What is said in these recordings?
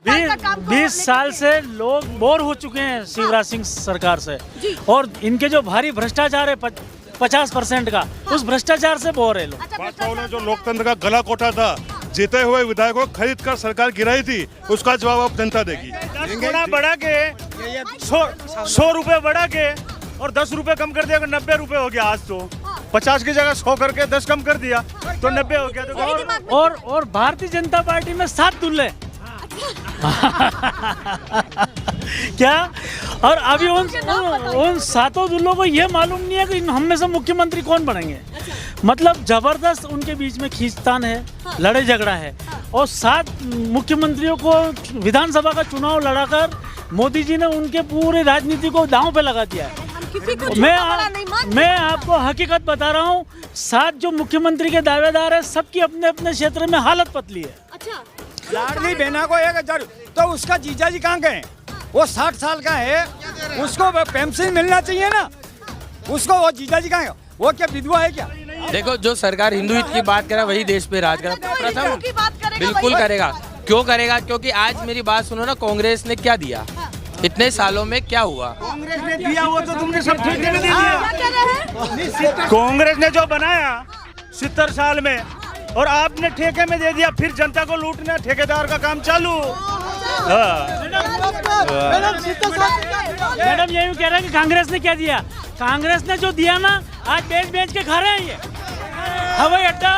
साल का काम 20 साल से लोग बोर हो चुके हैं शिवराज सिंह सरकार से, और इनके जो भारी भ्रष्टाचार है 50% का, उस भ्रष्टाचार से बोर है लोग। भाजपा ने जो लोकतंत्र का गला घोटा था, जीते हुए विधायकों को खरीद कर सरकार गिराई थी, उसका जवाब अब जनता देगी। 10 गुना बढ़ा के 100 रुपए बढ़ा के और 10 रुपए कम कर दिया, 90 रुपए हो गया। आज तो 50 की जगह 100 करके 10 कम कर दिया तो 90 हो गया। तो और भारतीय जनता पार्टी में 7 दूल्हे क्या? और अभी उन 7 दूल्हों को ये मालूम नहीं है कि हम में से मुख्यमंत्री कौन बनेंगे। मतलब जबरदस्त उनके बीच में खींचतान है, लड़ाई झगड़ा है, और 7 मुख्यमंत्रियों को विधानसभा का चुनाव लड़ाकर मोदी जी ने उनके पूरे राजनीति को दांव पे लगा दिया है। मैं आपको हकीकत बता रहा हूँ, 7 जो मुख्यमंत्री के दावेदार है, सबकी अपने अपने क्षेत्र में हालत पतली है। लाडली बहना को 1000 तो उसका जीजा जी कहाँ गए? वो 60 साल का है, उसको पेंशन मिलना चाहिए ना उसको। वो जीजा जी कहाँ है? वो क्या विधवा है क्या? देखो, जो सरकार हिंदू हित की बात करे वही देश पे राज करेगा। प्रथम बिल्कुल करेगा। क्यों करेगा? क्योंकि आज मेरी बात सुनो ना, कांग्रेस ने क्या दिया इतने सालों में? क्या हुआ? कांग्रेस ने दिया वो तो तुमने सब ठेके में दे दिया। कांग्रेस ने जो बनाया 70 साल में, और आपने ठेके में दे दिया, फिर जनता को लूटना, ठेकेदार का काम चालू। मैडम यही कह रहे हैं कि कांग्रेस ने क्या दिया? कांग्रेस ने जो दिया ना, आज बेच के खा रहे हैं ये। हवाई अड्डा,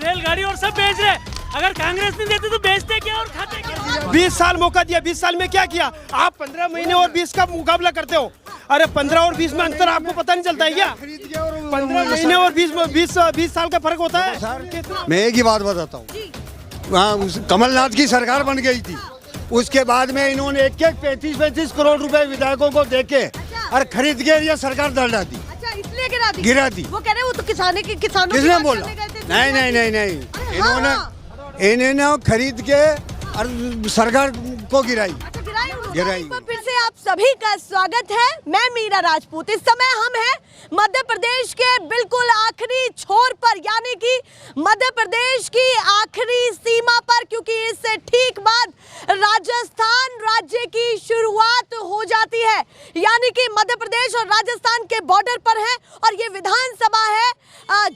रेलगाड़ी और सब बेच रहे। अगर कांग्रेस नहीं देती तो बेचते क्या और खाते क्या? 20 साल मौका दिया, 20 साल में क्या किया? आप 15 महीने और 20 का मुकाबला करते हो। अरे 15 और 20 में अंतर आपको पता नहीं चलता है क्या? 15 महीने और 20 साल का फर्क होता है। मैं एक ही बात बताता हूँ, वहाँ कमलनाथ की सरकार बन गई थी, उसके बाद में इन्होंने एक 35 करोड़ रुपए विधायकों को देके और खरीद के ये सरकार दर्जा दी। इसलिए गिरा दी। वो कह रहे वो तो किसानों किसने बोला? नहीं, इन्होंने खरीद के और सरकार को गिराई। फिर से आप सभी का स्वागत है। मैं मीरा राजपूत। इस समय हम हैं मध्य प्रदेश के बिल्कुल आखिरी छोर पर, यानी कि मध्य प्रदेश की आखिरी सीमा पर, क्योंकि इससे ठीक बाद राजस्थान राज्य की शुरुआत हो जाती है। यानी कि मध्य प्रदेश और राजस्थान के बॉर्डर पर है, और ये विधानसभा है,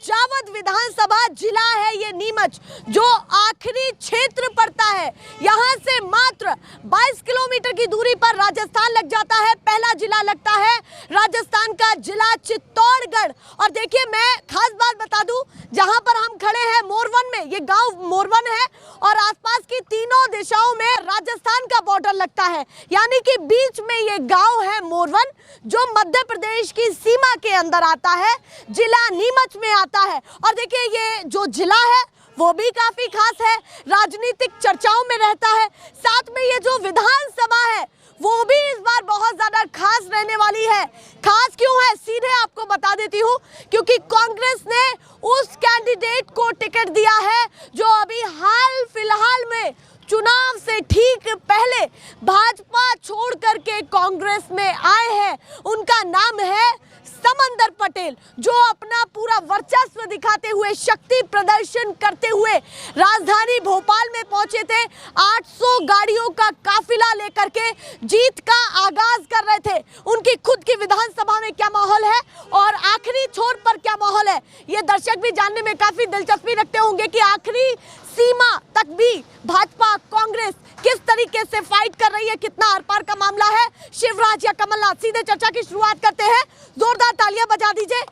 जावद विधानसभा जिला है ये नीमच, जो आखिरी क्षेत्र पड़ता है। यहाँ से मात्र 22 किलोमीटर की दूरी पर राजस्थान लग जाता है। पहला जिला लगता है राजस्थान का जिला चित्तौड़गढ़। और देखिए, मैं खास बात बता दूं, जहां पर हम खड़े हैं मोरवन में, ये गांव मोरवन है, और आसपास की तीनों दिशाओं में राजस्थान का बॉर्डर लगता है। यानी कि बीच में ये गांव है मोरवन, जो मध्य प्रदेश की सीमा के अंदर आता है, जिला नीमच में आता है। और देखिए, ये जो जिला है वो भी काफी खास है, राजनीतिक चर्चाओं में रहता है। साथ में ये जो विधानसभा है वो भी इस बार बहुत ज्यादा खास रहने वाली है। खास क्यों है, सीधे आपको बता देती हूँ, क्योंकि कांग्रेस ने उस कैंडिडेट को टिकट दिया है जो अभी हाल फिलहाल में चुनाव से ठीक पहले भाजपा छोड़ करके कांग्रेस में आए हैं। उनका नाम है समंदर पटेल, जो अपना पूरा वर्चस्व दिखाते हुए, शक्ति प्रदर्शन करते हुए राजधानी भोपाल में पहुंचे थे। 800 गाड़ियों का काफिला लेकर के जीत का आगाज कर रहे थे। उनकी खुद की विधानसभा में क्या माहौल है और आखिरी छोर पर क्या माहौल है, ये दर्शक भी जानने में काफी दिलचस्पी रखते होंगे कि आखिरी सीमा तक भी भाजपा कांग्रेस किस तरीके से फाइट कर रही है, कितना आर पार का मामला है, शिवराज या कमलनाथ। सीधे चर्चा की शुरुआत करते हैं। जोरदार तालियां बजा दीजिए,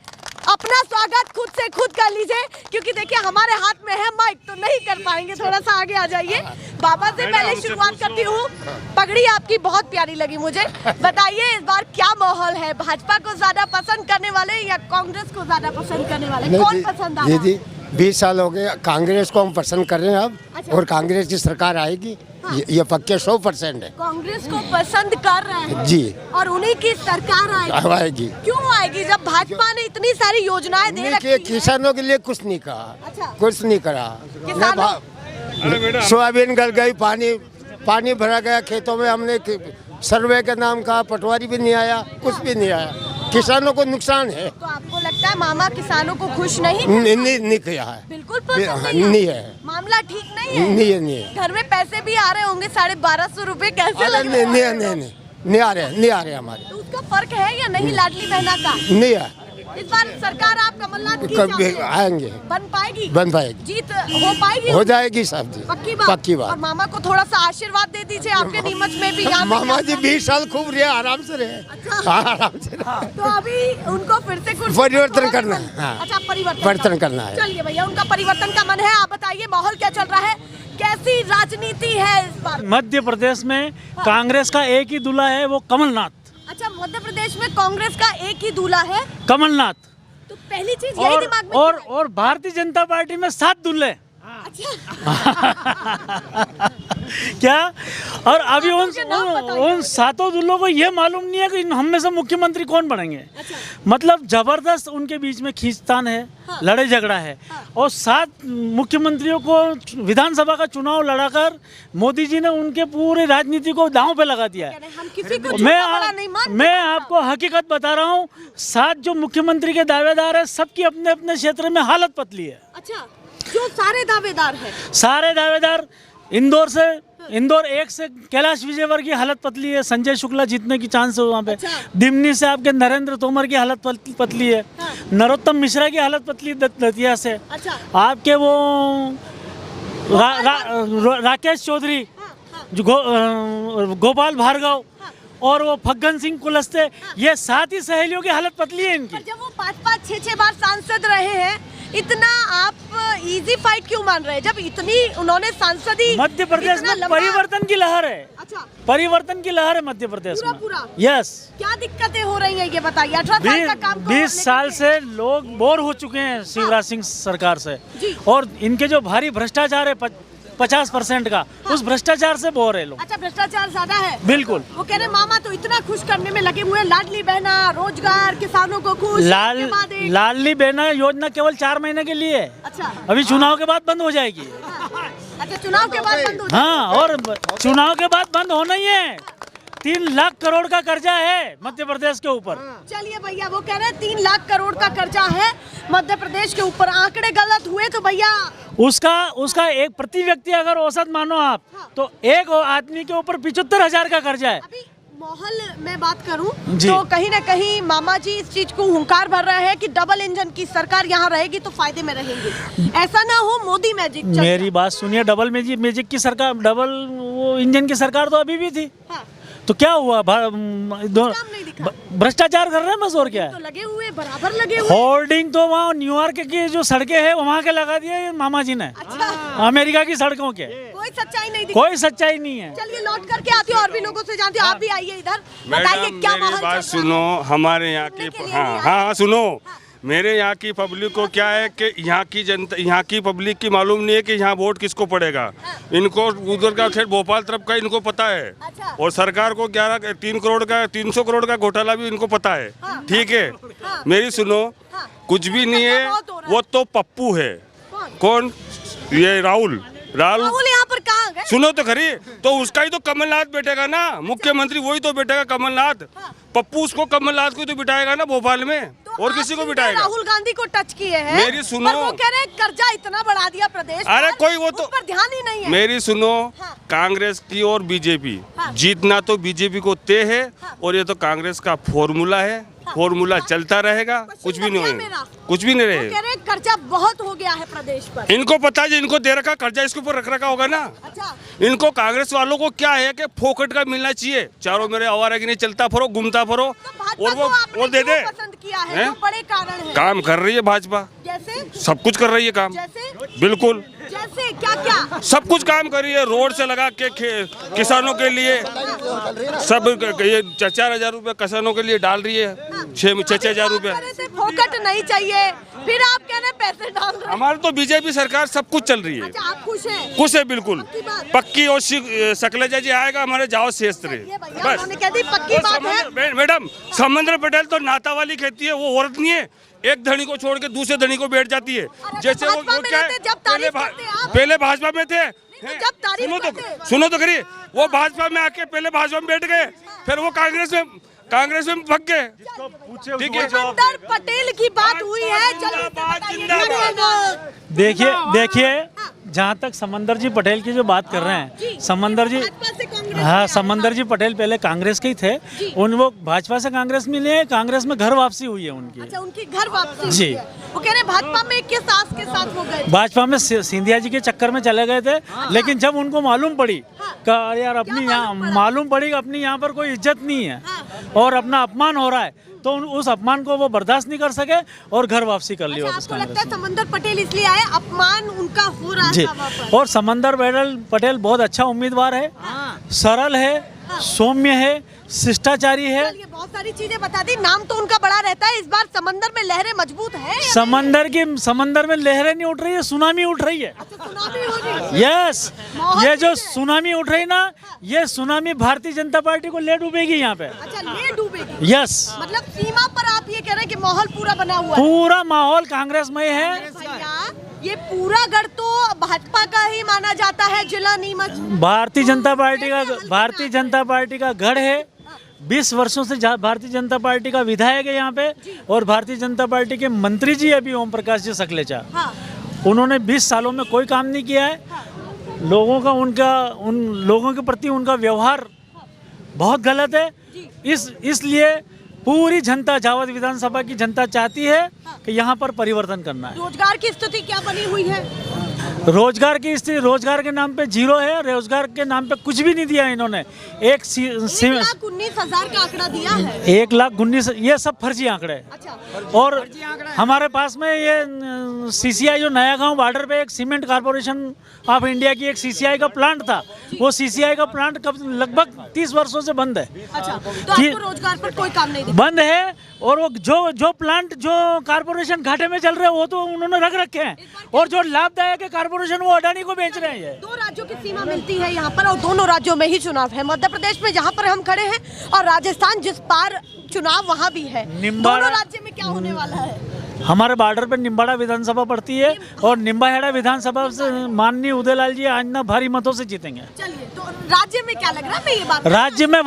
अपना स्वागत खुद से खुद कर लीजिए, क्योंकि देखिए हमारे हाथ में है माइक, तो नहीं कर पाएंगे। थोड़ा सा आगे आ जाइए। बाबा से पहले शुरुआत करती हूँ। पगड़ी आपकी बहुत प्यारी लगी मुझे। बताइए, इस बार क्या माहौल है? भाजपा को ज्यादा पसंद करने वाले या कांग्रेस को ज्यादा पसंद करने वाले, कौन पसंद आ रहा है? 20 साल हो गए कांग्रेस को हम पसंद कर रहे हैं अब। अच्छा। और कांग्रेस की सरकार आएगी। हाँ। ये पक्के 100% है। कांग्रेस को पसंद कर रहे हैं जी, और उन्हीं की सरकार आएगी। क्यों आएगी जब भाजपा ने इतनी सारी योजनाएं दे रखी हैं? किसानों के लिए कुछ नहीं कहा। अच्छा। कुछ नहीं करा। सोयाबीन गल गई, पानी भरा गया खेतों में। हमने सर्वे के नाम कहा, पटवारी भी नहीं आया, कुछ भी नहीं आया। किसानों को नुकसान है। तो आपको लगता लगता है मामा किसानों को खुश नहीं नहीं किया है, बिल्कुल पसंद नहीं है, मामला ठीक नहीं है। नहीं है। घर में पैसे भी आ रहे होंगे 1250 रुपए, कैसे अरे लग रहा है? नहीं आ रहे हमारे, तो उसका फर्क है या नहीं लाडली बहना का? नहीं है। इस बार सरकार आप कमलनाथ की कब चाहते हैं? आएंगे, बन पाएगी? बन पाएगी, जीत हो पाएगी? हो जाएगी साहब जी, पक्की बात? पक्की और बात। मामा को थोड़ा सा आशीर्वाद दे दीजिए आपके नीमच में भी। यहाँ पे मामा जी क्या- 20 साल खूब रहे, आराम से रहे, अच्छा। आराम से रहे। तो अभी उनको फिर से कुछ परिवर्तन करना है, हाँ। अच्छा, परिवर्तन करना है। चलिए भैया, उनका परिवर्तन का मन है। आप बताइए माहौल क्या चल रहा है, कैसी राजनीति है इस बार? मध्य प्रदेश में कांग्रेस का एक ही दूल्हा है, वो कमलनाथ। अच्छा, मध्य प्रदेश में कांग्रेस का एक ही दूल्हा है, कमलनाथ। तो पहली चीज यही और दिमाग में और क्यों आई? और भारतीय जनता पार्टी में 7 दूल्हे। क्या? और अभी उन उनके नाम बताइए। उन 7 दूल्हों को ये मालूम नहीं है कि हम में से मुख्यमंत्री कौन बनेंगे। मतलब जबरदस्त उनके बीच में खींचतान है, लड़ाई झगड़ा है। और 7 मुख्यमंत्रियों को विधानसभा का चुनाव लड़ाकर मोदी जी ने उनके पूरी राजनीति को दांव पे लगा दिया है। हम किसी को मैं झूठा बड़ा नहीं मानते। मैं आपको हकीकत बता रहा हूँ, 7 जो मुख्यमंत्री के दावेदार है, सबकी अपने अपने क्षेत्र में हालत पतली है। अच्छा, जो सारे दावेदार हैं, सारे दावेदार इंदौर 1 से कैलाश विजयवर्गीय की हालत पतली है, संजय शुक्ला जीतने की चांस है वहाँ पे। अच्छा। दिमनी से आपके नरेंद्र तोमर की हालत पतली है, नरोत्तम मिश्रा की हालत पतली दतिया से। अच्छा, आपके वो राकेश चौधरी, जो गोपाल भार्गव और वो फग्गन सिंह कुलस्ते, ये 7 ही सहेलियों की हालत पतली है इनकी। पर जब वो 5-5, 6-6 बार सांसद रहे हैं, इतना आप इजी फाइट क्यों मान रहे हैं जब इतनी उन्होंने सांसदी? मध्य प्रदेश इतना में लंबा- परिवर्तन की लहर है, अच्छा, परिवर्तन की लहर है मध्य प्रदेश में। पूरा? यस। क्या दिक्कतें हो रही हैं ये बताइए। 18 साल का काम को 20 साल लेकर से लोग बोर हो चुके हैं शिवराज सिंह सरकार से, जी। और इनके जो भारी भ्रष्टाचार है 50% का, उस भ्रष्टाचार से बोर है लोग। अच्छा, भ्रष्टाचार ज्यादा है। बिल्कुल। वो कह रहे मामा तो इतना खुश करने में लगे हुए हैं, लाडली बहना, रोजगार, किसानों को खुश, उसके बाद एक- लाडली बहना योजना केवल 4 महीने के लिए है, अच्छा, अभी चुनाव के बाद बंद हो जाएगी। अच्छा, चुनाव के बाद बंद हो जाएगी। हाँ, और चुनाव के बाद बंद होना ही है। 3 लाख करोड़ का कर्जा है मध्य प्रदेश के ऊपर। चलिए भैया, वो कह रहे हैं 3 लाख करोड़ का कर्जा है मध्य प्रदेश के ऊपर। आंकड़े गलत हुए तो भैया उसका एक प्रति व्यक्ति अगर औसत मानो आप, तो एक आदमी के ऊपर 75,000 का कर्जा है। अभी माहौल में बात करूं जी। तो कहीं ना कहीं मामा जी इस चीज को हुंकार भर रहे हैं कि डबल इंजन की सरकार यहाँ रहेगी तो फायदे में रहेंगे। ऐसा ना हो मोदी मैजिक चल मेरी बात सुनिए, डबल मैजिक की सरकार, डबल वो इंजन की सरकार तो अभी भी थी। हाँ, तो क्या हुआ? काम नहीं दिखा। भ्रष्टाचार कर रहे हैं बस, और क्या तो है? लगे हुए, बराबर लगे हुए। होर्डिंग तो वहाँ न्यूयॉर्क की जो सड़कें हैं वहाँ के लगा दिए मामा जी ने, अच्छा, अमेरिका की सड़कों के। कोई सच्चाई नहीं दिखी। कोई सच्चाई नहीं है। चलिए लौट करके आती हूँ, और भी लोगों से जानती हूँ। आप भी आइए इधर, बताइए मैडम क्या मेरी माहौल बात चल रहा है? सुनो, हमारे यहाँ सुनने के की लिए हाँ नहीं हाँ हाँ सुनो, मेरे यहाँ की पब्लिक को क्या है कि यहाँ की जनता, यहाँ की पब्लिक की मालूम नहीं है कि यहाँ वोट किसको पड़ेगा। इनको उधर का खेल भोपाल तरफ का इनको पता है, अच्छा। और सरकार को 3 करोड़ का 300 करोड़ का घोटाला भी इनको पता है। ठीक है, मेरी सुनो, कुछ भी नहीं है, वो तो पप्पू है। कौन? ये राहुल यहाँ पर कहाँ गए? सुनो तो खरी, तो उसका ही तो कमलनाथ बैठेगा ना मुख्यमंत्री, वही तो बैठेगा कमलनाथ। पप्पू उसको कमलनाथ को तो बिठाएगा ना भोपाल में, तो और आप किसी को सीधे बिठाएगा? राहुल गांधी को टच किए हैं। मेरी सुनो। पर वो कह रहे हैं कर्जा इतना बढ़ा दिया प्रदेश अरे पर, कोई वो तो उस पर ध्यान ही नहीं है। मेरी सुनो, हाँ। कांग्रेस की और बीजेपी, हाँ। जीतना तो बीजेपी को तय है, और ये तो कांग्रेस का फॉर्मूला है, फॉर्मूला चलता रहेगा, कुछ भी नहीं लग गया होगा, मेरा। कुछ भी नहीं वो रहेगा। कह रहे हैं कर्जा बहुत हो गया है प्रदेश पर। इनको पता है, इनको दे रखा कर्जा इसके ऊपर रख रखा होगा ना। अच्छा, इनको कांग्रेस वालों को क्या है कि फोकट का मिलना चाहिए, चारों मेरे आवारा की नहीं, चलता फिरो, घूमता फिरो, तो भाजपा और वो को आपने दे दे। क्यों पसंद किया है? हैं? जो बड़े कारण हैं। काम कर रही है भाजपा, जैसे सब कुछ कर रही है काम, जैसे बिल्कुल जैसे क्या क्या? सब कुछ काम कर रही है। रोड से लगा के किसानों के लिए सब ये 4,000 रुपये किसानों के लिए डाल रही है, 6,000 रुपये। फोकट नहीं चाहिए, फिर आप कह रहे हैं पैसे डाल रहे हैं। हमारे तो बीजेपी सरकार सब कुछ चल रही है, अच्छा, आप खुश हैं? खुश है बिल्कुल, पक्की बात। पक्की। और सकलेजा जी आएगा हमारे जाओ शेष रहे ये भैया बस। उन्होंने कह दी पक्की बात है। मैडम, समंदर पटेल तो नाता वाली खेती है, वो औरत नहीं है, एक धनी को छोड़ के दूसरे धनी को बैठ जाती है। अरे जैसे तो वो भाजपा में क्या है, रहते, जब तारीफ करते आप। पहले भाजपा में थे, तो जब तारीफ करते। सुनो तो करिए, वो भाजपा में आके पहले भाजपा में बैठ गए, फिर वो कांग्रेस में कांग्रेस में भग गए। ठीक है, समंदर पटेल की बात हुई है, जल्दी से बताइए क्या कहना है? देखिए जहाँ तक समंदर जी पटेल की जो बात कर रहे हैं, समंदर जी, भाजपा से कांग्रेस हाँ, में समंदर जी पटेल पहले कांग्रेस के ही थे, वो भाजपा से कांग्रेस में लिए, कांग्रेस में घर वापसी हुई है उनकी। अच्छा, उनकी घर वापसी जी। हुई है। वो कह रहे भाजपा में किस आस के साथ हो गए? भाजपा में सिंधिया जी के चक्कर में चले गए थे, लेकिन जब उनको मालूम पड़ी कि यार अपनी यहाँ मालूम पड़ी कि अपनी यहाँ पर कोई इज्जत नहीं है और अपना अपमान हो रहा है, तो उस अपमान को वो बर्दाश्त नहीं कर सके और घर वापसी कर ली वापस आपको लगता कांग्रेस है में। समंदर पटेल इसलिए आए, अपमान उनका हो रहा जी, था वहाँ पर? और समंदर पटेल बहुत अच्छा उम्मीदवार है, सरल है, सौम्य है, शिष्टाचारी है। ये बहुत सारी चीजें बता दी, नाम तो उनका बड़ा रहता है। इस बार समंदर में लहरें मजबूत है या समंदर में लहरें नहीं उठ रही है, सुनामी उठ रही है। अच्छा, सुनामी हो रही है? यस, माहौल ये जो ठीक है। सुनामी उठ रही ना, ये सुनामी भारतीय जनता पार्टी को ले डूबेगी यहाँ पे। अच्छा, ले डूबेगी। यस, मतलब सीमा पर आप ये कह रहे हैं कि माहौल पूरा बना हुआ है? पूरा माहौल कांग्रेसमय है। भैया, ये पूरा गढ़ तो भाजपा का ही माना जाता है, जिला नीमच। भारतीय जनता पार्टी का गढ़ है। 20 वर्षों से भारतीय जनता पार्टी का विधायक है यहाँ पे, और भारतीय जनता पार्टी के मंत्री जी अभी ओम प्रकाश जी सकलेचा, हाँ। उन्होंने 20 सालों में कोई काम नहीं किया है। लोगों का उन लोगों के प्रति उनका व्यवहार बहुत गलत है। इसलिए पूरी जनता, झावद विधानसभा की जनता चाहती है कि यहाँ पर परिवर्तन करना है। रोजगार की स्थिति क्या बनी हुई है? रोजगार की स्थिति, रोजगार के नाम पे जीरो है, रोजगार के नाम पे कुछ भी नहीं दिया इन्होंने। 1,19,000 का आंकड़ा दिया है। 1,19,000, ये सब फर्जी आंकड़े हैं। अच्छा, और हमारे पास में ये सीसीआई जो नया गांव बॉर्डर पे एक सीमेंट कॉर्पोरेशन ऑफ इंडिया की एक सीसीआई का प्लांट था, वो सीसीआई का प्लांट कब लगभग 30 वर्षों से बंद है। अच्छा, तो आपको रोजगार पर कोई काम नहीं दिखा? बंद है। और वो जो प्लांट, जो कारपोरेशन घाटे में चल रहे हैं, वो तो उन्होंने रख रखे हैं, और जो लाभदायक है कारपोरेशन, वो अडानी को बेच रहे हैं। ये 2 राज्यों की सीमा मिलती है यहाँ पर, और दोनों राज्यों में ही चुनाव है। मध्य प्रदेश में जहाँ पर हम खड़े हैं, और राजस्थान जिस पार चुनाव वहाँ भी है। दोनों राज्य में क्या होने वाला है? हमारे बॉर्डर पे निम्बाड़ा विधानसभा पड़ती है, और निम्बाहेड़ा विधानसभा से माननीय उदयलाल जी आज ना भारी मतों से जीतेंगे। चलिए, तो राज्य में क्या लग रहा है? मैं ये बात, राज्य में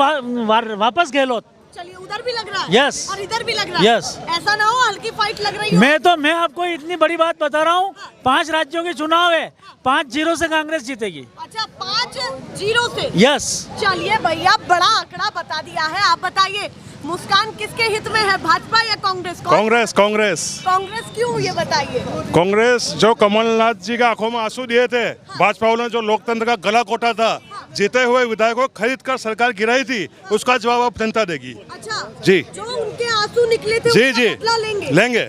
वापस गहलोत। चलिए, उधर भी लग रहा है। Yes. और इधर भी लग रहा है। Yes. ऐसा ना हो हल्की फाइट लग रही हो। मैं आपको इतनी बड़ी बात बता रहा हूँ, 5 राज्यों के चुनाव है, 5-0 से कांग्रेस जीतेगी। अच्छा, 5-0 से? यस। चलिए भैया, बड़ा आंकड़ा बता दिया है। आप बताइए, मुस्कान किसके हित में है, भाजपा या कांग्रेस? कांग्रेस कांग्रेस कांग्रेस क्यों, ये बताइए। कांग्रेस जो कमलनाथ जी के आंखों में आंसू दिए थे, भाजपा वालों ने जो लोकतंत्र का गला घोटा था, जीते हुए विधायकों को खरीद कर सरकार गिराई थी, उसका जवाब अब जनता देगी। अच्छा जी। जो उनके आंसू निकले थे, जी उसका जी बदला लेंगे?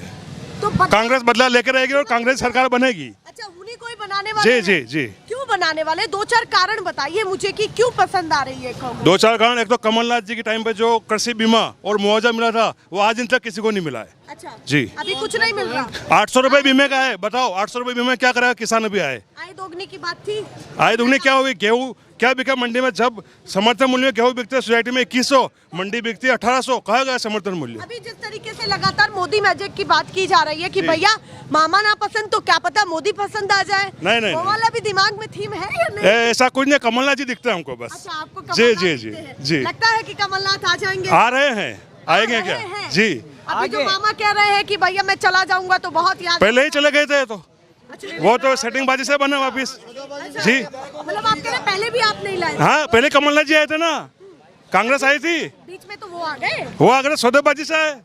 तो कांग्रेस बदला लेकर रहेगी और कांग्रेस सरकार बनेगी। अच्छा, उन्हीं को ही बनाने वाले जी हैं? जी जी। क्यों बनाने वाले? 2-4 कारण बताइए मुझे कि क्यों पसंद आ रही है कांग्रेस। 2-4 कारण। एक तो कमलनाथ जी के टाइम पे जो कृषि बीमा और मुआवजा मिला था, वो आज दिन तक किसी को नहीं मिला है। अच्छा जी। अभी कुछ नहीं मिल रहा। 800 रुपए बीमे का है, बताओ 800 रुपए बीमे क्या करेगा किसान? अभी आए आय दोगुनी की बात थी। आए दुगनी क्या हुई? गेहूँ क्या बिका मंडी में? जब समर्थन मूल्य में गेहूँ बिकते सोसाइटी में 2100, मंडी बिकती है 1800, कहा गया समर्थन मूल्य? अभी जिस तरीके से लगातार मोदी मैजिक की बात की जा रही है कि भैया मामा ना पसंद तो क्या पता मोदी पसंद आ जाए। नहीं। वो वाला भी दिमाग में थीम है या नहीं? ऐसा कुछ नहीं, कमलनाथ जी दिखते हैं हमको बस। अच्छा, आपको जी कमलनाथ जी दिखते जी हैं। जी। लगता है कि कमलनाथ आ जाएंगे? आ रहे हैं, आएंगे क्या? हैं। जी। अभी जो मामा कह रहे हैं कि भैया मैं चला जाऊंगा तो बहुत याद। पहले ही चले गए थे, तो वो तो सेटिंग बाजी से बने वापिस। जी। मतलब आप कह रहे हैं पहले भी आप नहीं लाए? हाँ, पहले कमलनाथ जी आए थे ना, कांग्रेस आई थी, बीच में तो वो आ गए। वो अगर सौदेबाजी से आए।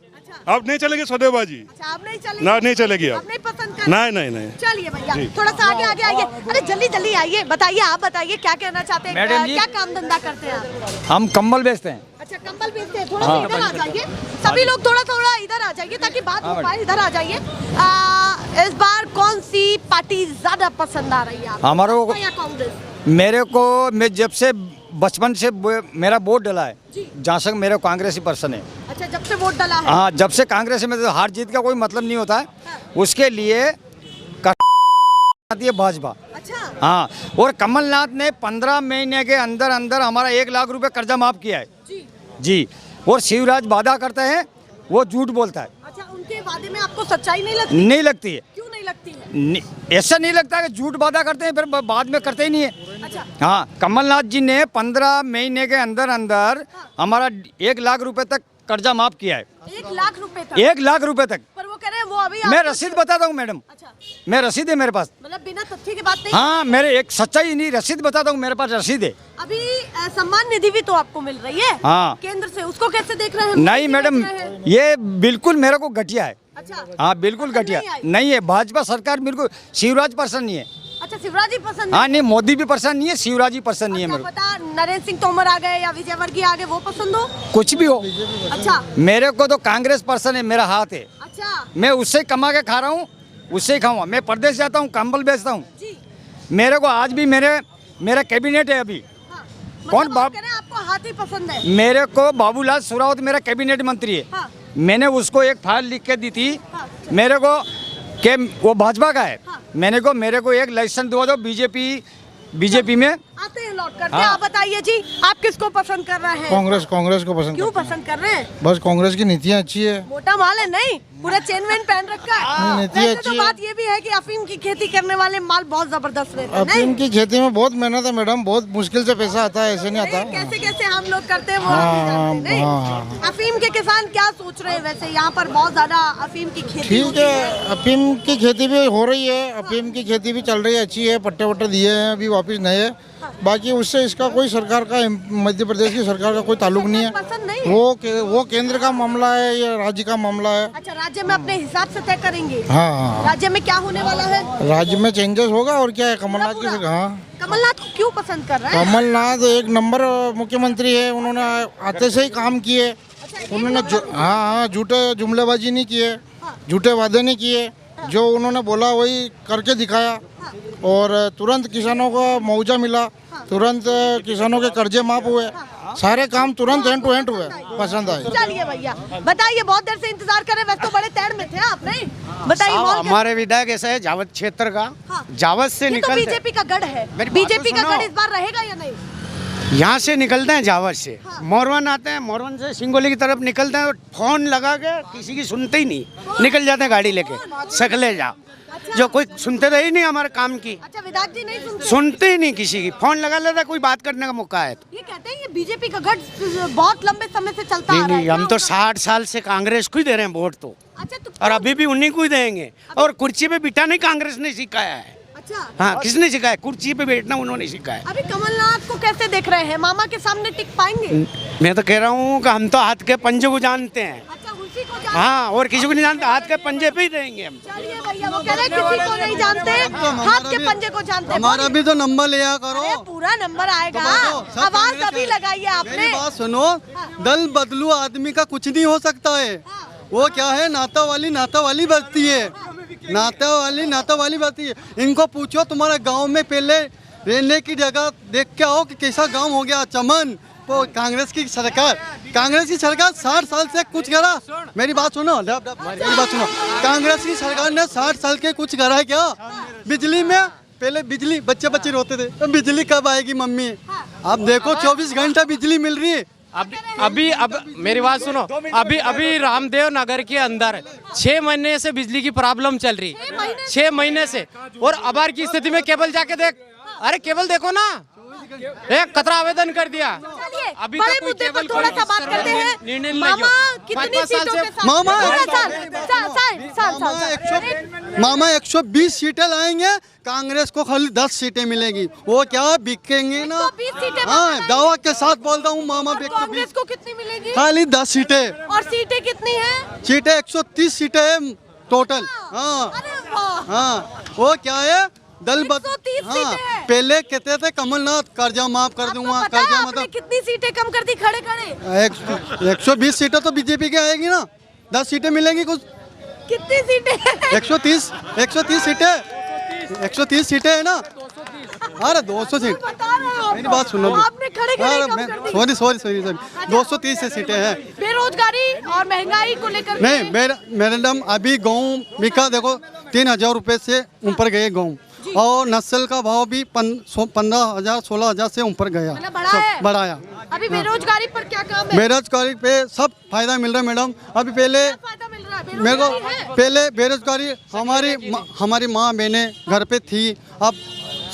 अब नहीं चलेगी सौदेबाजी। अच्छा, आप नहीं चलेगी? ना, नहीं चलेगी अब। आप नहीं पसंद कर? नहीं। चलिए भैया, थोड़ा सा आगे आइए। अरे जल्दी आइए, बताइए, आप बताइए क्या कहना चाहते हैं? मैडम जी, क्या काम धंधा करते हैं आप? हम कंबल बेचते हैं। अच्छा, कंबल बेचते हैं। थोड़ा सा इधर आ जाइए, सभी लोग थोड़ा इधर आ जाइए ताकि बात हो पाए। इधर आ जाइए। इस बार कौन सी पार्टी ज्यादा पसंद आ रही है आपको? हमारे को, भाजपा या कांग्रेस? मेरे को, मैं जब से बचपन से मेरा वोट डला है, जहाँ तक मेरे कांग्रेस ही पर्सन है। अच्छा, जब से वोट डला है? हाँ, जब से कांग्रेस में, तो हार जीत का कोई मतलब नहीं होता है। उसके लिए आती है भाजपा। अच्छा। हाँ, और कमलनाथ ने 15 महीने के अंदर अंदर हमारा 1 लाख रुपए कर्जा माफ किया है। जी। और शिवराज वादा करते हैं, वो झूठ बोलता है। अच्छा, उनके वादे में आपको सच्चाई नहीं लगती? नहीं लगती है। क्यों नहीं लगती है? ऐसा नहीं लगता कि झूठ वादा करते हैं फिर बाद में करते ही नहीं है। अच्छा। हाँ, कमलनाथ जी ने 15 महीने के अंदर अंदर हमारा 1 लाख रुपए तक कर्जा माफ किया है, 1 लाख रुपए तक। 1 लाख रुपए तक। पर वो कह रहे हैं वो अभी मैं आपको- रसीद बताता हूँ मैडम, अच्छा, मैं रसीद है मेरे पास। मतलब बिना तथ्य की बात नहीं। हाँ, मेरे एक सच्चाई नहीं, रसीद बताता हूँ, मेरे पास रसीद है। अभी सम्मान निधि भी तो आपको मिल रही है हाँ। केंद्र से, उसको कैसे देख रहे हैं? नहीं मैडम, देख रहे हैं? ये बिल्कुल मेरे को घटिया है। अच्छा, हाँ बिल्कुल पसंद घटिया नहीं आई? नहीं है। भाजपा सरकार बिल्कुल, शिवराज पसंद नहीं है। अच्छा, शिवराज जी पसंद हाँ नहीं, मोदी भी पसंद नहीं है, शिवराज जी पसंद नहीं है क्या मेरे पता नरेंद्र सिंह तोमर आ गए या विजयवर्गीय आ गए, वो पसंद हो? को। कुछ भी हो, अच्छा मेरे को तो कांग्रेस पसंद है, मेरा हाथ है। अच्छा मैं उससे कमा के खा रहा हूँ, उससे ही खाऊंगा। मैं प्रदेश जाता हूँ, कंबल बेचता हूँ। जी। मेरे को आज भी मेरा कैबिनेट है अभी। हाँ। कौन मतलब आप बाप? कह रहे हैं आपको हाथी पसंद है? मेरे को बाबूलाल सुरावत मेरा कैबिनेट मंत्री है। हाँ। मैंने उसको एक फाइल लिख के दी थी हाँ। मेरे को कि वो भाजपा का है। हाँ। मेरे को एक लाइसेंस दो बीजेपी में। आते हैं लौट करके। हाँ। आप बताइए जी, आप किसको पसंद कर रहे हैं? कांग्रेस को पसंद क्यों करते हैं। पसंद कर रहे हैं? बस कांग्रेस की नीतियाँ अच्छी है। मोटा माल है नहीं, पूरा चेन वेन पहन रखा है। नहीं, नीति वैसे तो अच्छी है। बात ये भी है कि अफीम की खेती करने वाले माल बहुत जबरदस्त रहते हैं। अफीम नहीं? की खेती में बहुत मेहनत है मैडम, बहुत मुश्किल से पैसा आता है, ऐसे नहीं आता। कैसे कैसे हम लोग करते हैं वो हाँ, आप नहीं जानते, नहीं? हाँ, अफीम के किसान क्या सोच रहे हैं वैसे? यहाँ पर बहुत ज्यादा अफीम की खेती ठीक होती है, अफीम की खेती भी हो रही है, अफीम की खेती भी चल रही है, अच्छी है। पट्टे वट्टे दिए हैं अभी वापस नए। बाकी उससे इसका कोई सरकार का, मध्य प्रदेश की सरकार का कोई ताल्लुक नहीं है। पसंद नहीं है? वो केंद्र का मामला है या राज्य का मामला है। अच्छा, राज्य में अपने हिसाब से तय करेंगे। हाँ, राज्य में क्या होने वाला है? राज्य में चेंजेस होगा और क्या है। कमलनाथ की पूरा? हाँ, कमलनाथ को क्यों पसंद कर रहे हैं? कमलनाथ एक नंबर मुख्यमंत्री है। उन्होंने आते से ही काम किए। उन्होंने हाँ, झूठे जुमलेबाजी नहीं किए, झूठे वादे नहीं किए। जो उन्होंने बोला वही करके दिखाया और तुरंत किसानों को मुआवजा मिला, तुरंत किसानों के कर्जे माफ हुए, सारे काम तुरंत एंड टू एंड हुए। पसंद आए। चलिए भैया बताइए, बहुत देर से इंतजार कर रहे हैं, वैसे तो बड़े तैर में थे आप, नहीं? बताइए मॉल के- हमारे विधायक ऐसा है, जावत क्षेत्र का, हाँ। जावत से ये तो निकलते बीजेपी का गढ़ है। मेरी बात तो बीजेपी का सुनो। गढ़ इस बार रहेगा या नहीं? यहाँ से निकलते हैं जावत से, हाँ। मोरवन आते हैं, मोरवन से सिंगोली की तरफ निकलते हैं, फोन लगा के किसी की सुनते ही नहीं, निकल जाते हैं गाड़ी लेके, सकले जा। जो कोई सुनते रहे ही नहीं हमारे काम की, अच्छा, विधायक जी नहीं सुनते? सुनते ही नहीं किसी की। फोन लगा लेता कोई बात करने का मौका है तो। ये कहते हैं ये बीजेपी का गढ़ बहुत लंबे समय से चलता आ नहीं रहा है। नहीं, हम क्या तो होगा? 60 साल से कांग्रेस को ही दे रहे हैं वोट तो, अच्छा तो और अभी भी उन्हीं को ही देंगे। और कुर्सी पे बिठाना ही कांग्रेस ने सिखाया है। अच्छा, हाँ, किसने सिखाया? कुर्सी पे बैठना उन्होंने सिखाया। अभी कमलनाथ को कैसे देख रहे हैं? मामा के सामने टिक पाएंगे? मैं तो कह रहा हूँ कि हम तो हाथ के पंजे को जानते हैं। अच्छा, उसी को जानते? हाँ, और किसी को नहीं जानते, हाथ के पंजे पे ही देंगे हम। चलिए भैया, वो कह रहे हैं किसी को नहीं जानते, हाथ के पंजे को जानते हैं। हमारा भी तो नंबर लिया करो। अरे पूरा नंबर आएगा, सब आवाज कांग्रेस अभी है। लगाइए आपने। मेरी बात सुनो, दल बदलू आदमी का कुछ नहीं हो सकता है। वो क्या है, नाता वाली बचती है, नाता वाली बचती है। इनको पूछो तुम्हारे गांव में पहले रहने की जगह देख के आओ कि कैसा गांव हो गया चमन। वो कांग्रेस की सरकार 60 साल से कुछ करा। मेरी बात सुनो, कांग्रेस की सरकार ने 60 साल के कुछ करा है क्या? बिजली में पहले बिजली बच्चे रोते थे, तो बिजली कब आएगी मम्मी? अब देखो 24 घंटा बिजली मिल रही है। अब मेरी बात सुनो, अभी रामदेव नगर के अंदर 6 महीने से बिजली की प्रॉब्लम चल रही, 6 महीने से। और अबार की स्थिति में केबल जाके देख, अरे केबल देखो ना, एक कतरा आवेदन कर दिया। चलिए, अभी बड़े तक कोई मुद्दे पर केबल थोड़ा सा कोई बात करते हैं। निर्णय नहीं मामा लिया। कितनी 5-5 साल सीटों से के साथ? मामा, मामा 120 सीटें लाएंगे, कांग्रेस को खाली 10 सीटें मिलेंगी। वो क्या बिकेंगे ना? 120 सीटें हाँ, मामा दावा के साथ बोलता हूँ मामा, कांग्रेस को कितनी मिलेगी? खाली 10 सीटें। और सीटें कितनी हैं? सीटें 130 सीटें है टोटल। हाँ अरे वाह, हाँ, वो क्या है, दल 130 हाँ, सीटें हैं। पहले कहते थे कमलनाथ कर्जा माफ कर दूंगा, आपको पता है कर्जा आपने कितनी सीटें कम कर दी खड़े खड़े? 120 सीटें तो बीजेपी की आएगी ना, 10 सीटें मिलेंगी कुछ। कितनी सीटें? 130 सीटें है ना। अरे 200 सीट, बता रहे हो मेरी बात सुनो। आपने खड़े खड़े कम कर दी। सॉरी 230 से सीटें हैं। बेरोजगारी और महंगाई को लेकर नहीं, मैडम अभी गेहूँ बिका देखो 3000 रुपए से ऊपर गए गेहूँ, और नस्ल का भाव भी 15,000 16,000 से ऊपर गया, मतलब बढ़ाया। बढ़ाया। अभी बेरोजगारी पर क्या काम है? बेरोजगारी पे सब फायदा मिल रहा है मैडम। अभी पहले फायदा मिल रहा है? मेरे को बेरोजगारी है? पहले बेरोजगारी हमारी माँ बहनें घर पे थी, अब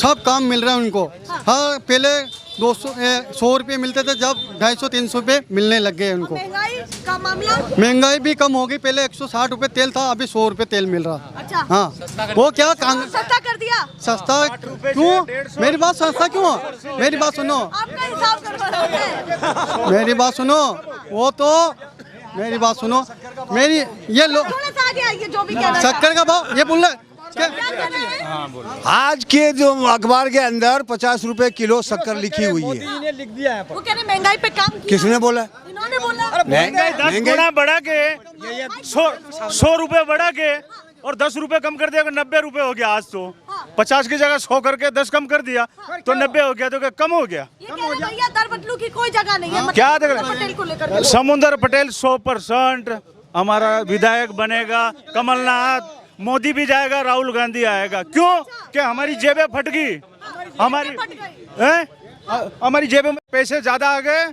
सब काम मिल रहा है उनको। हाँ, पहले 100 रुपये मिलते थे, जब 250-300 रुपये मिलने लग गए उनको। महंगाई का मामला, महंगाई भी कम हो गई, पहले 160 रुपये तेल था, अभी 100 रुपये तेल मिल रहा। अच्छा, हाँ, वो क्या सस्ता कर दिया। सस्ता क्यों? मेरी बात सस्ता क्यों? मेरी बात सुनो, आपका हिसाब करवा रहे हैं। मेरी बात सुनो, वो तो मेरी बात सुनो, मेरी ये लो थोड़ा सा आगे आइए, जो भी कहना शक्कर का भाव ये बोल रहे क्या कह रहे हैं? आज के जो अखबार के अंदर 50 रुपए किलो शक्कर लिखी हुई है। ने लिख दिया है। वो कह रहे महंगाई पे काम किया। किसने बोला? इन्होंने बोला। महंगाई 10 गुना बढ़ा के 100 रुपए बढ़ा के और 10 रुपए कम कर दिया, 90 रुपए हो गया। आज तो 50 की जगह 100 करके 10 कम कर दिया तो 90 हो गया, तो क्या कम हो गया? ये कह रहे हैं भैया दर बदलू की कोई जगह नहीं है। क्या देख रहे? पटेल को लेकर समुंदर पटेल 100% हमारा विधायक बनेगा, कमलनाथ, मोदी भी जाएगा, राहुल गांधी आएगा। क्यों? कि हमारी जेबें फट गई, हमारी जेबें में पैसे ज्यादा आ गए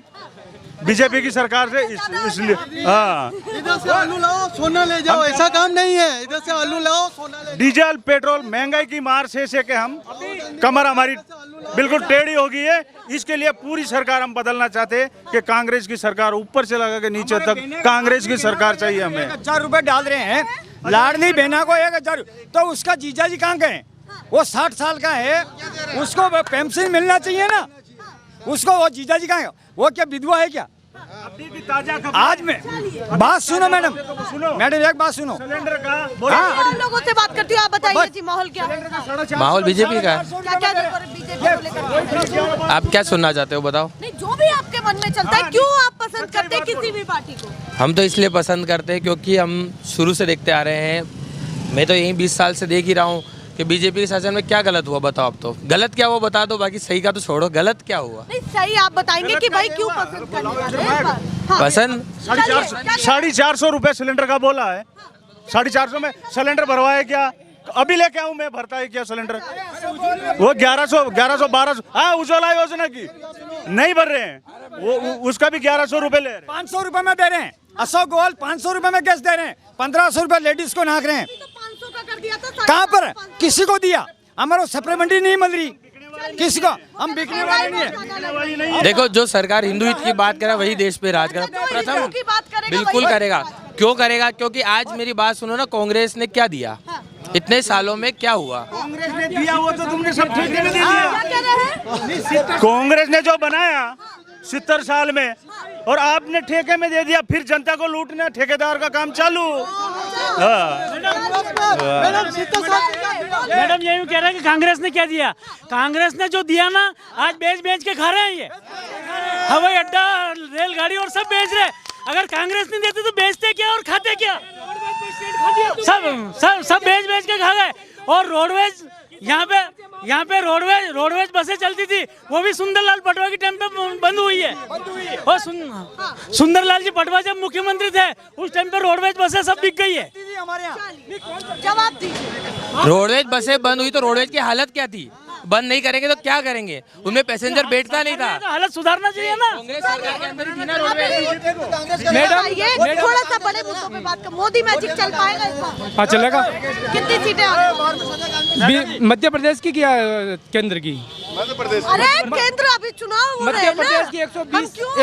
बीजेपी की सरकार से, इसलिए। हाँ, इधर से आलू लाओ सोना ले जाओ, ऐसा काम नहीं है। इधर से आलू लाओ सोना ले डीजल पेट्रोल महंगाई की मार से के हम कमर हमारी बिल्कुल टेढ़ी हो गई है। इसके लिए पूरी सरकार हम बदलना चाहते हैं कि कांग्रेस की सरकार ऊपर से लगा के नीचे तक कांग्रेस की सरकार चाहिए हमें। 1000 रुपए डाल रहे हैं लाडली बहना को 1000, तो उसका जीजा जी कहाँ गए? वो 60 साल का है, उसको पेंशन मिलना चाहिए ना, उसको। वो जीजा जी कहाँ गए? वो क्या विधवा है क्या? आज में बात सुनो मैडम, मैडम एक बात सुनो। सिलेंडर का हम लोगों से बात करती हूँ, आप बताइए जी माहौल क्या है? माहौल बीजेपी का है। क्या बीजेपी को लेकर? आप क्या सुनना चाहते हो बताओ? नहीं, जो भी आपके मन में चलता है। क्यों आप पसंद करते हैं किसी भी पार्टी को? हम तो इसलिए पसंद करते हैं क्योंकि हम शुरू से देखते आ रहे हैं। मैं तो यही 20 साल से देख ही रहा हूँ कि बीजेपी के शासन में क्या गलत हुआ, बताओ। आप तो गलत क्या हुआ बता दो, बाकी सही का तो छोड़ो, गलत क्या हुआ? नहीं, सही आप बताएंगे कि भाई क्यों पसंद करने वाले हैं? हाँ। पसंद 450 रुपए सिलेंडर का बोला है। 450 में सिलेंडर भरवाए क्या? अभी लेके आऊं मैं, भरता है क्या सिलेंडर? वो 1100 1200। हाँ, उज्ज्वला योजना की नहीं भर रहे हैं, वो उसका भी 1100 रुपए ले रहे हैं। 500 रुपए में दे रहे हैं। अशोक गोयल 500 रुपए में गैस दे रहे हैं, 1500 रुपए लेडीज को नाक रहे हैं। 500 का कर दिया था। कहाँ पर? किसी को दिया? हमारे सप्लीमेंट्री नहीं मिल रही किसी को, हम बिकने वाले नहीं है। देखो, जो सरकार हिंदू हित की बात करे वही देश पे राज करे। प्रथम बिल्कुल करेगा। क्यों करेगा? क्योंकि आज मेरी बात सुनो ना, कांग्रेस ने क्या दिया इतने सालों में? क्या हुआ? कांग्रेस ने दिया वो तो तुमने सब ठेके में दे दिया। कांग्रेस ने जो बनाया 70 साल में, और आपने ठेके में दे दिया, फिर जनता को लूटना, ठेकेदार का काम चालू। मैडम यही कह रहे हैं कि कांग्रेस ने क्या दिया? कांग्रेस ने जो दिया ना, आज बेच के खा रहे हैं। ये हवाई अड्डा, रेलगाड़ी और सब बेच रहे। अगर कांग्रेस नहीं देती तो बेचते क्या और खाते क्या? सब बेच के खा गए। और रोडवेज, यहाँ पे रोडवेज बसें चलती थी, वो भी सुंदरलाल पटवा के टाइम पे बंद हुई है। और सुंदरलाल जी पटवा जब मुख्यमंत्री थे उस टाइम पे रोडवेज बसें सब बिक गई है। जवाब दीजिए। रोडवेज बसें बंद हुई तो रोडवेज की हालत क्या थी? बंद नहीं करेंगे तो क्या करेंगे? उनमें पैसेंजर बैठता नहीं था। तो हालत सुधारना चाहिए ना। कांग्रेस सरकार के अंदर ही थी ना रोडवेज। मैडम थोड़ा सा बड़े मुद्दों पे बात कर। मोदी मैजिक चल पाएगा इस बार? हाँ, चलेगा। कितनी सीटें आने? मध्य प्रदेश की क्या केंद्र की? अरे केंद्र अभी चुनाव हो रहे हैं ना। मध्य प्रदेश की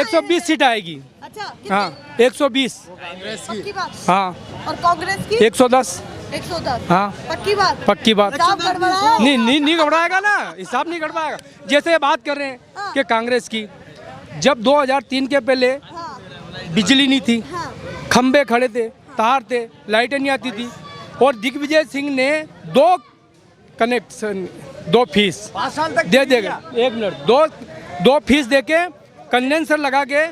120 सीट आएगी। अच्छा, हाँ, 120। पक्की बात? हाँ। और कांग्रेस की 110। 110। हाँ, पक्की बात? पक्की बात। हिसाब गड़बड़ाया? नहीं गड़बड़ाएगा ना, हिसाब नहीं गड़बड़ाएगा। जैसे बात कर रहे हैं कि कांग्रेस की, जब 2003 के पहले बिजली नहीं थी, खंबे खड़े थे, तार थे, लाइटें नहीं आती थी, और दिग्विजय सिंह ने 2 कनेक्शन, 2 फीस दे देगा। 1 मिनट, 2 फीस दे के कंडेंसर लगा के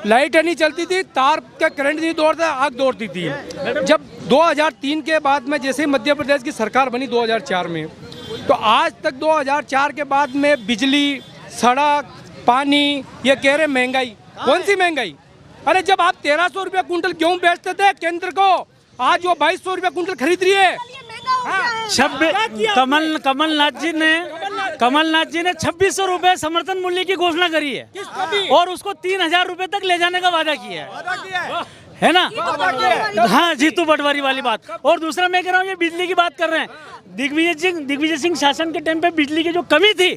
लाइटें नहीं चलती थी, तार का करंट नहीं दौड़ता, आग दौड़ती थी। जब 2003 के बाद में जैसे ही मध्य प्रदेश की सरकार बनी 2004 में, तो आज तक 2004 के बाद में बिजली, सड़क, पानी, ये कह रहे महंगाई। कौन सी महंगाई? अरे जब आप 1300 रुपये कुंटल गेहूँ बेचते थे केंद्र को, आज वो 2200 रुपये कुंटल खरीद रही है। कमलनाथ जी ने 2600 रुपए समर्थन मूल्य की घोषणा करी है और उसको 3000 रुपए तक ले जाने का वादा किया है। है ना। हाँ, जीतू पटवारी वाली बात। और दूसरा मैं कह रहा हूँ, ये बिजली की बात कर रहे हैं, दिग्विजय सिंह शासन के टाइम पे बिजली की जो कमी थी,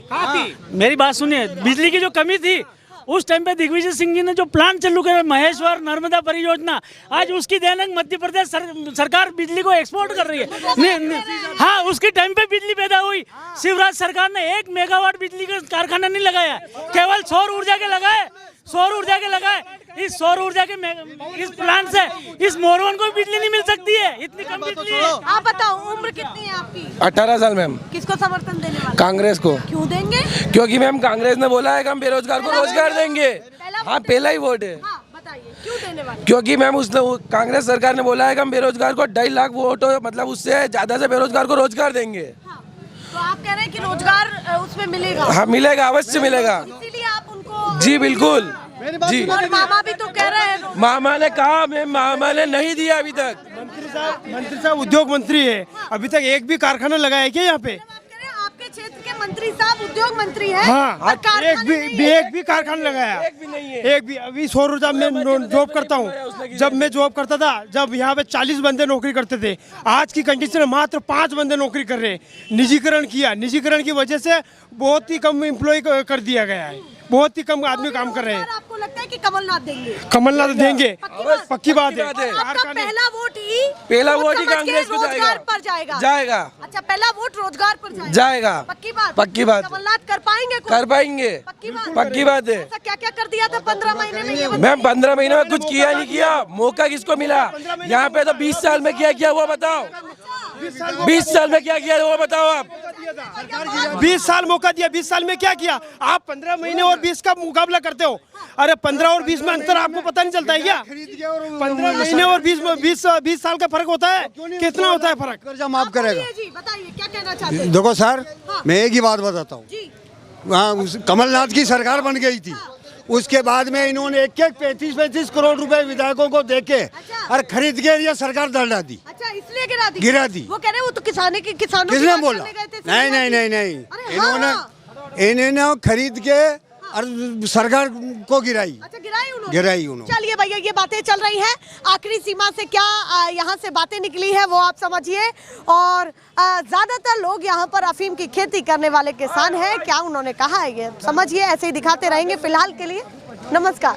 मेरी बात सुनिए, बिजली की जो कमी थी उस टाइम पे दिग्विजय सिंह जी ने जो प्लान चालू किया, महेश्वर नर्मदा परियोजना, आज उसकी देन मध्य प्रदेश सरकार बिजली को एक्सपोर्ट कर रही है। हाँ, उसके टाइम पे बिजली पैदा हुई। शिवराज सरकार ने 1 मेगावाट बिजली का कारखाना नहीं लगाया, केवल सौर ऊर्जा के लगाए। इस सौर ऊर्जा के इस प्लांट से इस मोरवन को बिजली नहीं मिल सकती है, इतनी कम बिजली है। आप बताओ, उम्र कितनी है आपकी? 18 साल मैम। किसको समर्थन देने वाले? कांग्रेस को। क्यों देंगे? क्योंकि मैम कांग्रेस ने बोला है कि हम बेरोजगार को रोजगार देंगे। हाँ, पहला ही वोट है। हाँ, बताइए क्यों देने वाले? क्योंकि मैम कांग्रेस सरकार ने बोला है कि हम बेरोजगार को 2.5 लाख वोट, मतलब उससे ज्यादा से बेरोजगार को रोजगार देंगे। हाँ, तो आप कह रहे हैं कि रोजगार उसमें मिलेगा? हाँ, मिलेगा, अवश्य मिलेगा। इसीलिए आप उनको? जी बिल्कुल जी। और मामा भी तो कह रहे हैं। मामा ने कहा, मैम मामा ने नहीं दिया अभी तक। मंत्री साहब उद्योग मंत्री है, अभी तक एक भी कारखाना लगाया क्या यहाँ पे? आपके क्षेत्र के मंत्री साहब उद्योग मंत्री हैं। हाँ, एक भी कारखाना लगाया? एक भी नहीं है। एक भी। अभी सौर ऊर्जा में जॉब करता हूँ, जब मैं जॉब करता था, जब यहाँ पे 40 बंदे नौकरी करते थे, आज की कंडीशन में मात्र 5 बंदे नौकरी कर रहे हैं। निजीकरण किया, निजीकरण की वजह से बहुत ही कम एम्प्लॉय कर दिया गया है, बहुत ही कम आदमी काम कर रहे हैं। आपको लगता है कि कमलनाथ देंगे? कमलनाथ देंगे, पक्की बात है। आपका पहला वोट ही कांग्रेस को रोजगार पर जाएगा। अच्छा, पहला वोट रोजगार पर जाएगा। पक्की बात। कमलनाथ कर पाएंगे? कर पाएंगे, पक्की बात है। क्या क्या कर दिया था 15 महीने में? मैम 15 महीने में कुछ किया नहीं किया, मौका किसको मिला? यहाँ पे तो 20 साल में क्या किया हुआ बताओ, 20 साल में क्या किया हुआ बताओ आप। 20 साल मौका दिया, 20 साल में क्या किया? आप 15 महीने और 20 का मुकाबला करते हो। अरे 15 और 20 में अंतर आपको पता नहीं चलता है क्या? 15 महीने और 20 साल का फर्क होता है, कितना होता है फर्क? कर्जा माफ करेगा। बताइए क्या कहना चाहते हैं? देखो सर, मैं एक ही बात बताता हूँ, वहाँ कमलनाथ की सरकार बन गई थी, उसके बाद में इन्होंने एक 35 करोड़ रुपए विधायकों को देके और खरीद के ये सरकार दलड़ा दी। अच्छा, इसलिए गिरा दी। वो कह रहे हैं वो तो किसानों किसने बोला? नहीं, इन्होंने खरीद के और सरकार को गिराई। अच्छा, गिराई उन्होंने। चलिए भैया, ये बातें चल रही हैं, आखिरी सीमा से क्या यहाँ से बातें निकली है वो आप समझिए। और ज्यादातर लोग यहाँ पर अफीम की खेती करने वाले किसान हैं, क्या उन्होंने कहा है ये समझिए। ऐसे ही दिखाते रहेंगे फिलहाल के लिए। नमस्कार।